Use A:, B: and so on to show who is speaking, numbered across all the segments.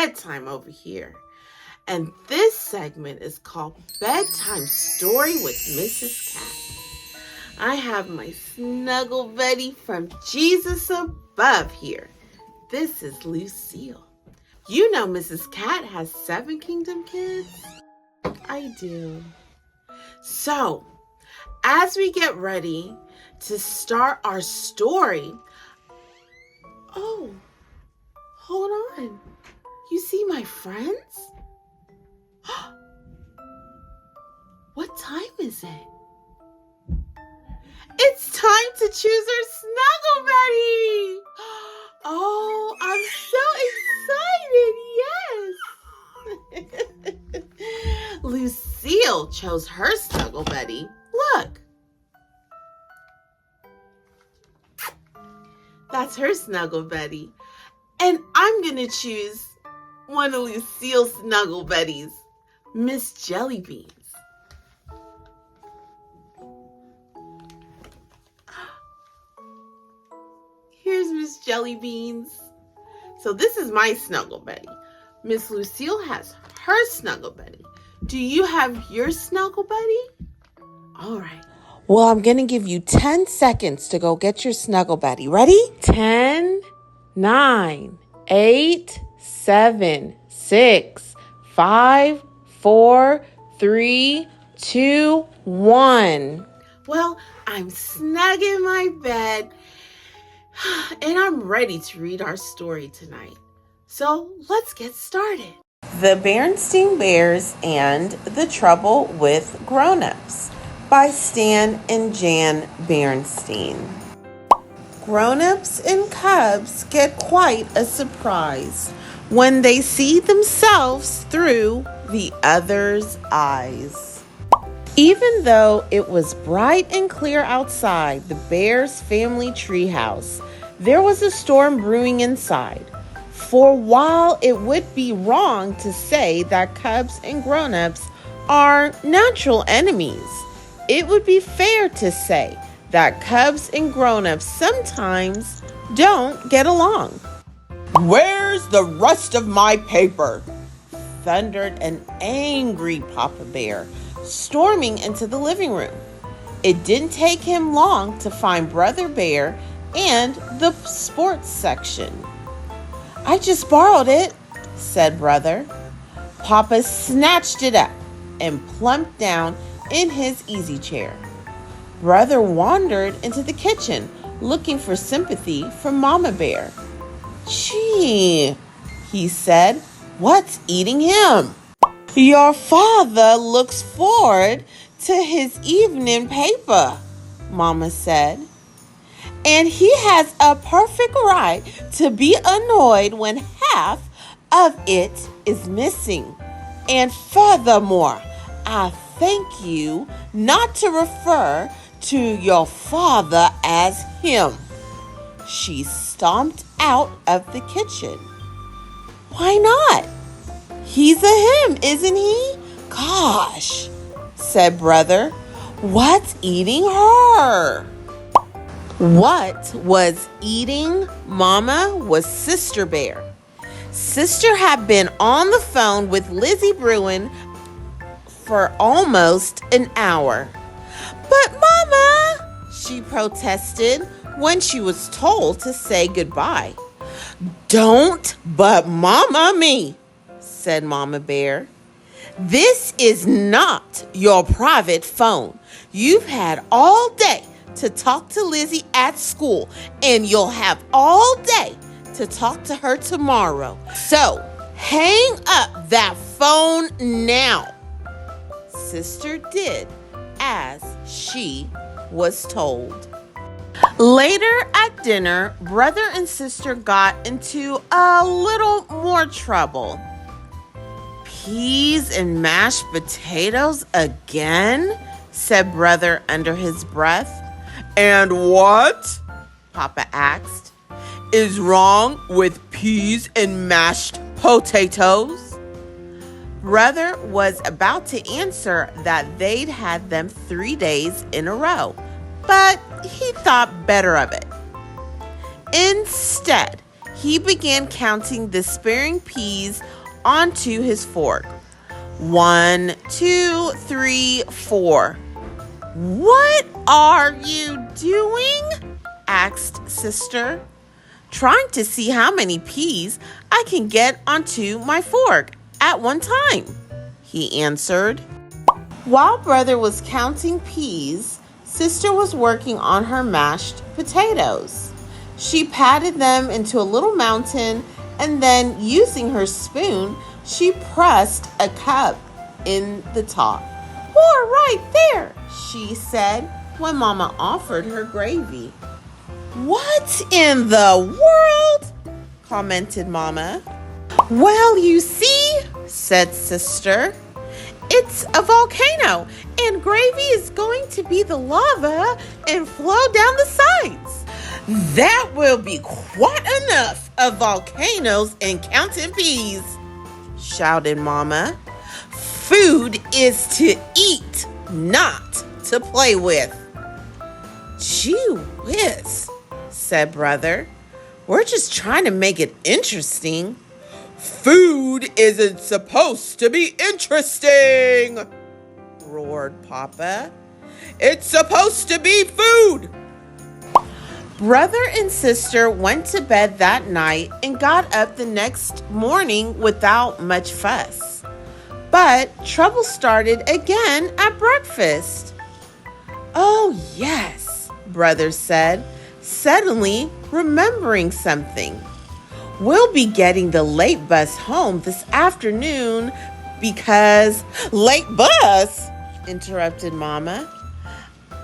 A: Bedtime over here. And this segment is called Bedtime Story with Mrs. Cat. I have my snuggle buddy from Jesus above here. This is Lucille. You know Mrs. Cat has 7 kingdom kids? I do. So, as we get ready to start our story, oh, hold on. You see my friends? What time is it? It's time to choose our snuggle buddy. Oh, I'm so excited. Yes. Lucille chose her snuggle buddy. Look. That's her snuggle buddy. And I'm going to choose one of Lucille's snuggle buddies, Miss Jellybeans. Here's Miss Jellybeans. So this is my snuggle buddy. Miss Lucille has her snuggle buddy. Do you have your snuggle buddy? All right.
B: Well, I'm going to give you 10 seconds to go get your snuggle buddy. Ready? 10, 9, 8, 7, 6, 5, 4, 3, 2, 1.
A: Well, I'm snug in my bed and I'm ready to read our story tonight. So let's get started.
B: The Berenstain Bears and the Trouble with Grown-Ups by Stan and Jan Berenstain. Grown-ups and cubs get quite a surprise when they see themselves through the other's eyes. Even though it was bright and clear outside the Bears family treehouse, there was a storm brewing inside. For while it would be wrong to say that cubs and grown-ups are natural enemies, it would be fair to say that cubs and grown-ups sometimes don't get along. "Where's the rest of my paper?" thundered an angry Papa Bear, storming into the living room. It didn't take him long to find Brother Bear and the sports section. "I just borrowed it," said Brother. Papa snatched it up and plumped down in his easy chair. Brother wandered into the kitchen looking for sympathy from Mama Bear. "Gee," he said, "what's eating him?" "Your father looks forward to his evening paper," Mama said. "And he has a perfect right to be annoyed when half of it is missing. And furthermore, I thank you not to refer to your father as him." She stomped out of the kitchen. "Why not? He's a him, isn't he? Gosh," said Brother. "What's eating her?" What was eating Mama was Sister Bear. Sister had been on the phone with Lizzie Bruin for almost an hour. "But Mama," she protested when she was told to say goodbye. "Don't but Mama me," said Mama Bear. "This is not your private phone. You've had all day to talk to Lizzie at school, and you'll have all day to talk to her tomorrow. So hang up that phone now." Sister did as she was told. Later at dinner, Brother and Sister got into a little more trouble. "Peas and mashed potatoes again?" said Brother under his breath. "And what," Papa asked, "is wrong with peas and mashed potatoes?" Brother was about to answer that they'd had them 3 days in a row, but he thought better of it. Instead, he began counting the despairing peas onto his fork. 1, 2, 3, 4. "What are you doing?" asked Sister. "Trying to see how many peas I can get onto my fork at one time," he answered. While Brother was counting peas, Sister was working on her mashed potatoes. She patted them into a little mountain, and then, using her spoon, she pressed a cup in the top. "Pour right there," she said when Mama offered her gravy. "What in the world?" commented Mama. "Well, you see," said Sister, "it's a volcano, and gravy is going to be the lava and flow down the sides." "That will be quite enough of volcanoes and counting peas," shouted Mama. "Food is to eat, not to play with." "Gee whiz," said Brother. "We're just trying to make it interesting." "Food isn't supposed to be interesting," roared Papa. "It's supposed to be food." Brother and Sister went to bed that night and got up the next morning without much fuss. But trouble started again at breakfast. "Oh, yes," Brother said, suddenly remembering something. "We'll be getting the late bus home this afternoon because—" "Late bus?" interrupted Mama.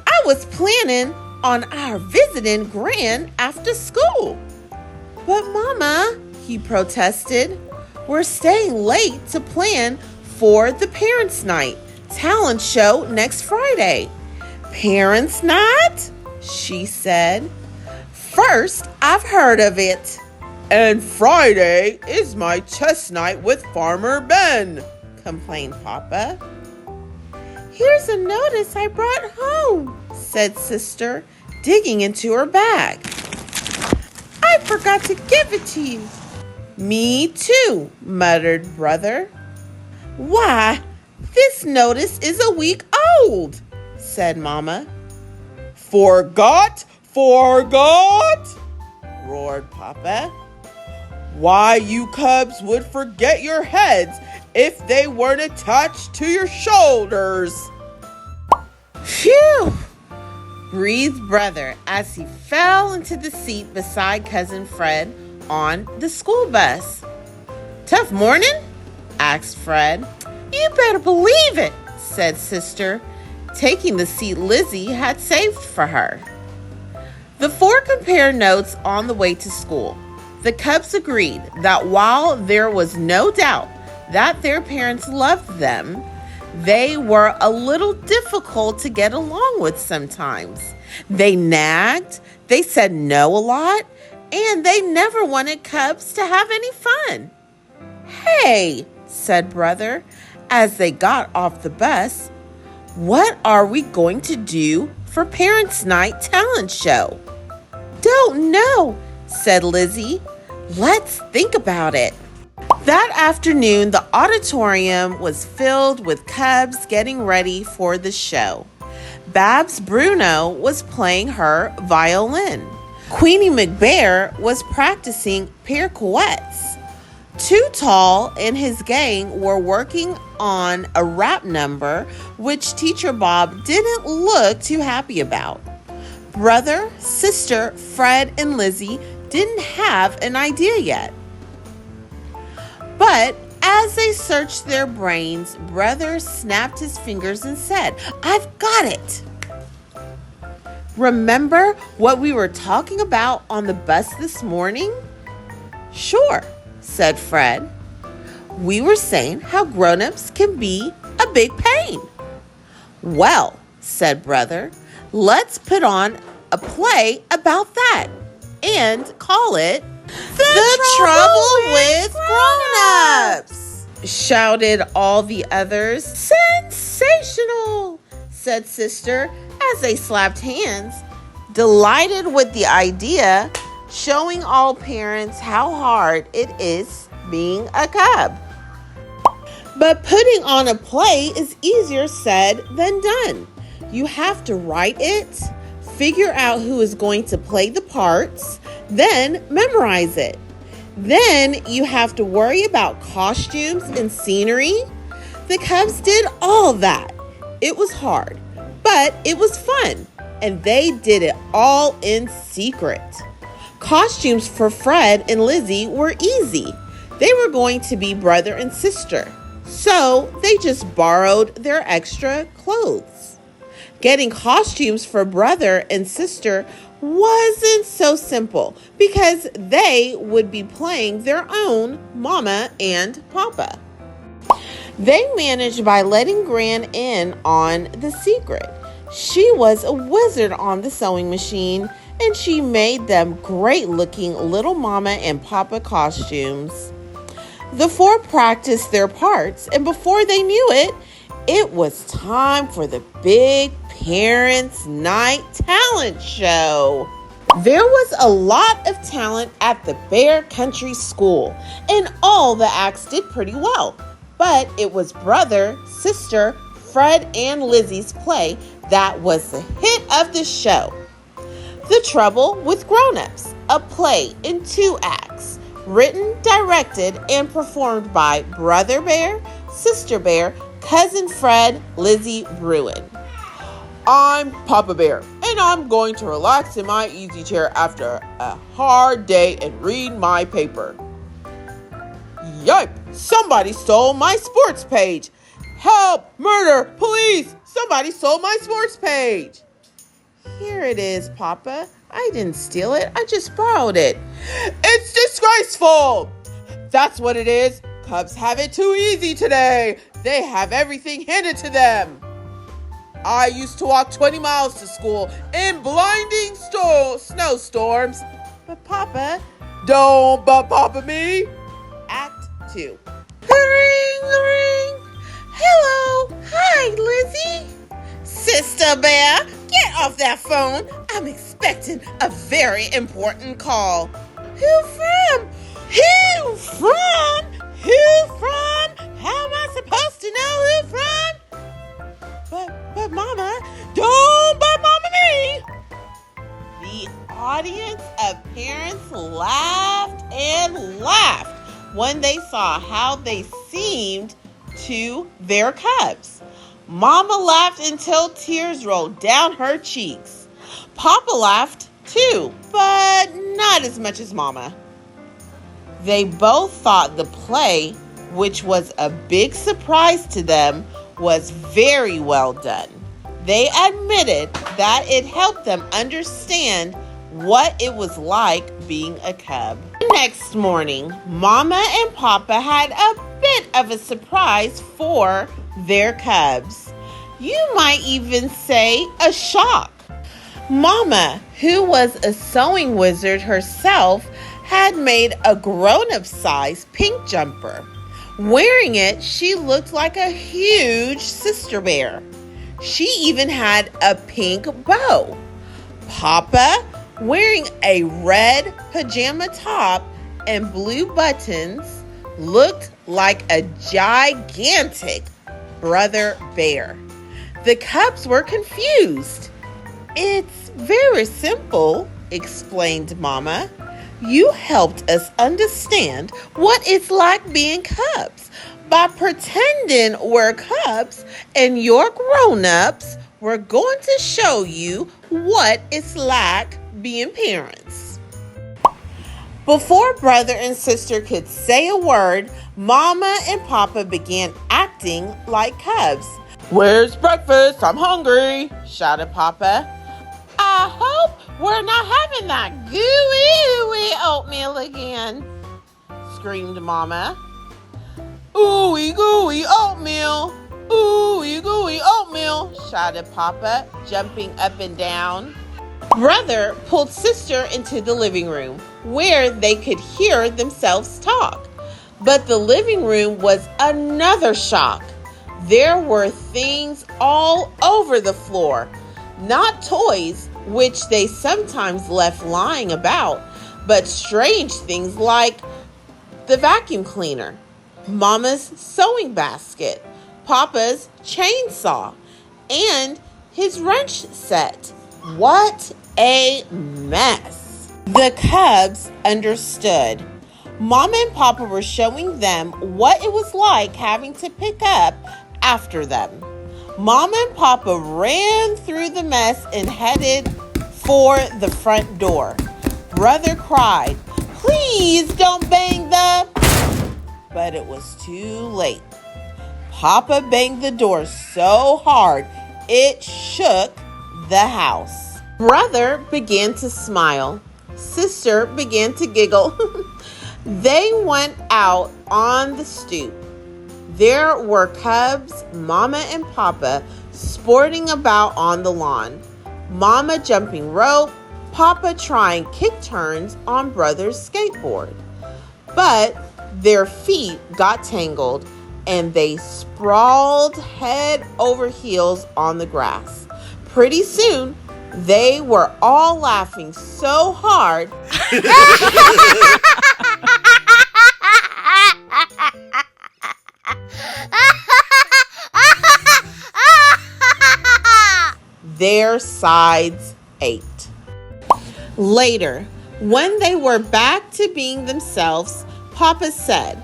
B: "I was planning on our visiting Gran after school." "But Mama," he protested, "we're staying late to plan for the Parents' Night talent show next Friday." "Parents' Night?" she said. "First I've heard of it." "And Friday is my chess night with Farmer Ben," complained Papa. "Here's a notice I brought home," said Sister, digging into her bag. "I forgot to give it to you." "Me too," muttered Brother. "Why, this notice is a week old," said Mama. Forgot?" roared Papa. "Why, you cubs would forget your heads if they weren't attached to your shoulders." "Phew!" breathed Brother as he fell into the seat beside Cousin Fred on the school bus. "Tough morning?" asked Fred. "You better believe it," said Sister, taking the seat Lizzie had saved for her. The four compared notes on the way to school. The cubs agreed that while there was no doubt that their parents loved them, they were a little difficult to get along with sometimes. They nagged, they said no a lot, and they never wanted cubs to have any fun. "Hey," said Brother, as they got off the bus, "what are we going to do for Parents' Night talent show?" "Don't know," said Lizzie. "Let's think about it." That afternoon, the auditorium was filled with cubs getting ready for the show. Babs Bruno was playing her violin. Queenie McBear was practicing pirouettes. Too Tall and his gang were working on a rap number, which Teacher Bob didn't look too happy about. Brother, Sister, Fred, and Lizzie didn't have an idea yet. But as they searched their brains, Brother snapped his fingers and said, "I've got it." "Remember what we were talking about on the bus this morning?" "Sure," said Fred. "We were saying how grown-ups can be a big pain." "Well," said Brother, "let's put on a play about that and call it The Trouble with Grown-Ups," shouted all the others. "Sensational," said Sister as they slapped hands. Delighted with the idea, showing all parents how hard it is being a cub. But putting on a play is easier said than done. You have to write it, figure out who is going to play the parts, then memorize it. Then you have to worry about costumes and scenery. The Cubs did all that. It was hard, but it was fun, and they did it all in secret. Costumes for Fred and Lizzie were easy. They were going to be brother and sister, so they just borrowed their extra clothes. Getting costumes for brother and sister wasn't so simple because they would be playing their own Mama and Papa. They managed by letting Gran in on the secret. She was a wizard on the sewing machine, and she made them great-looking little Mama and Papa costumes. The four practiced their parts, and before they knew it, it was time for the big Parents' Night talent show. There was a lot of talent at the Bear Country School, and all the acts did pretty well. But it was brother, sister, Fred, and Lizzie's play that was the hit of the show. The Trouble with Grown-Ups, a play in 2 acts, written, directed, and performed by Brother Bear, Sister Bear, Cousin Fred, Lizzie Bruin. I'm Papa Bear, and I'm going to relax in my easy chair after a hard day and read my paper. Yipe! Somebody stole my sports page! Help! Murder! Police! Somebody stole my sports page! Here it is, Papa. I didn't steal it. I just borrowed it. It's disgraceful! That's what it is. Cubs have it too easy today. They have everything handed to them. I used to walk 20 miles to school in blinding snowstorms. But Papa, don't but Papa me. Act 2. Ring, ring. Hello. Hi, Lizzie. Sister Bear, get off that phone. I'm expecting a very important call. Who from? Who from? Who from? How am I supposed to know who from? But Mama, don't but Mama me. The audience of parents laughed and laughed when they saw how they seemed to their cubs. Mama laughed until tears rolled down her cheeks. Papa laughed too, but not as much as Mama. They both thought the play, which was a big surprise to them, was very well done. They admitted that it helped them understand what it was like being a cub. The next morning, Mama and Papa had a bit of a surprise for their cubs. You might even say a shock. Mama, who was a sewing wizard herself, had made a grown-up size pink jumper. Wearing it, she looked like a huge sister bear. She even had a pink bow. Papa, wearing a red pajama top and blue buttons, looked like a gigantic brother bear. The cubs were confused. It's very simple, explained Mama. You helped us understand what it's like being cubs by pretending we're cubs, and your grown-ups were going to show you what it's like being parents. Before brother and sister could say a word, Mama and Papa began acting like cubs. Where's breakfast? I'm hungry, shouted Papa. I hope we're not having that gooey oatmeal again, screamed Mama. Ooey gooey oatmeal, ooey gooey oatmeal, shouted Papa, jumping up and down. Brother pulled sister into the living room where they could hear themselves talk. But the living room was another shock. There were things all over the floor, not toys, which they sometimes left lying about, but strange things like the vacuum cleaner, Mama's sewing basket, Papa's chainsaw, and his wrench set. What a mess! The cubs understood. Mama and Papa were showing them what it was like having to pick up after them. Mama and Papa ran through the mess and headed for the front door. Brother cried, "Please don't bang the..." But it was too late. Papa banged the door so hard it shook the house. Brother began to smile. Sister began to giggle. They went out on the stoop. There were cubs, Mama and Papa, sporting about on the lawn. Mama jumping rope, Papa trying kick turns on Brother's skateboard. But their feet got tangled and they sprawled head over heels on the grass. Pretty soon, they were all laughing so hard their sides ached. Later, when they were back to being themselves, Papa said,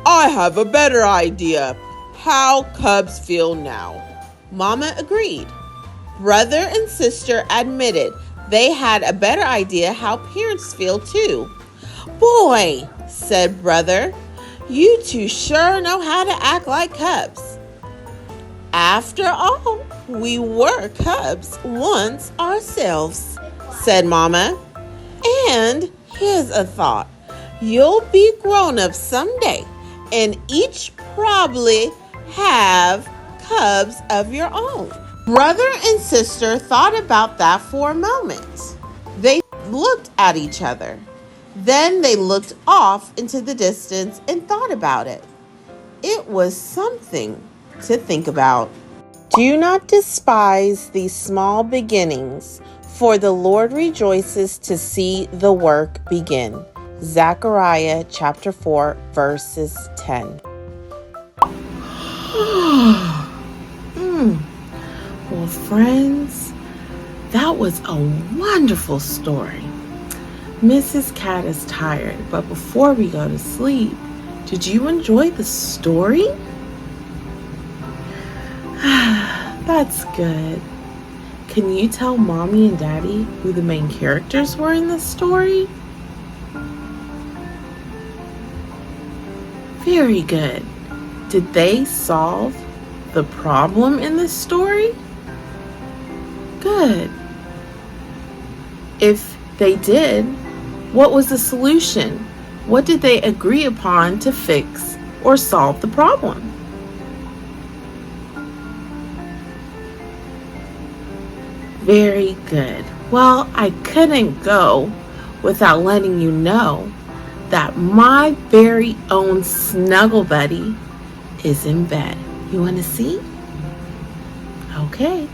B: "I have a better idea. How cubs feel now." Mama agreed. Brother and sister admitted they had a better idea how parents feel too. "Boy," said Brother, "you two sure know how to act like cubs." "After all, we were cubs once ourselves," said Mama. "And here's a thought. You'll be grown-ups someday and each probably have cubs of your own." Brother and sister thought about that for a moment. They looked at each other. Then they looked off into the distance and thought about it. It was something to think about. Do not despise these small beginnings, for the Lord rejoices to see the work begin. Zechariah chapter 4, verses 10.
A: Well, friends, that was a wonderful story. Mrs. Cat is tired, but before we go to sleep, did you enjoy the story? That's good. Can you tell Mommy and Daddy who the main characters were in this story? Very good. Did they solve the problem in this story? Good. If they did, what was the solution? What did they agree upon to fix or solve the problem? Very good. Well, I couldn't go without letting you know that my very own snuggle buddy is in bed. You want to see? Okay.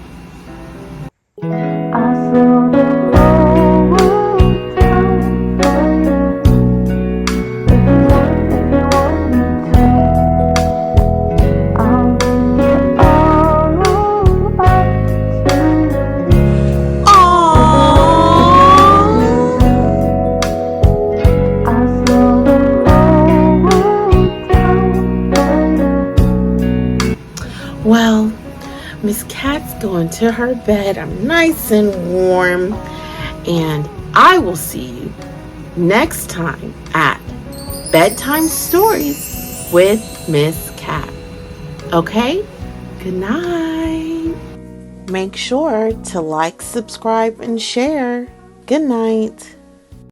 A: Well, Miss Cat's going to her bed. I'm nice and warm. And I will see you next time at Bedtime Stories with Miss Cat. Okay? Good night.
B: Make sure to like, subscribe, and share. Good night.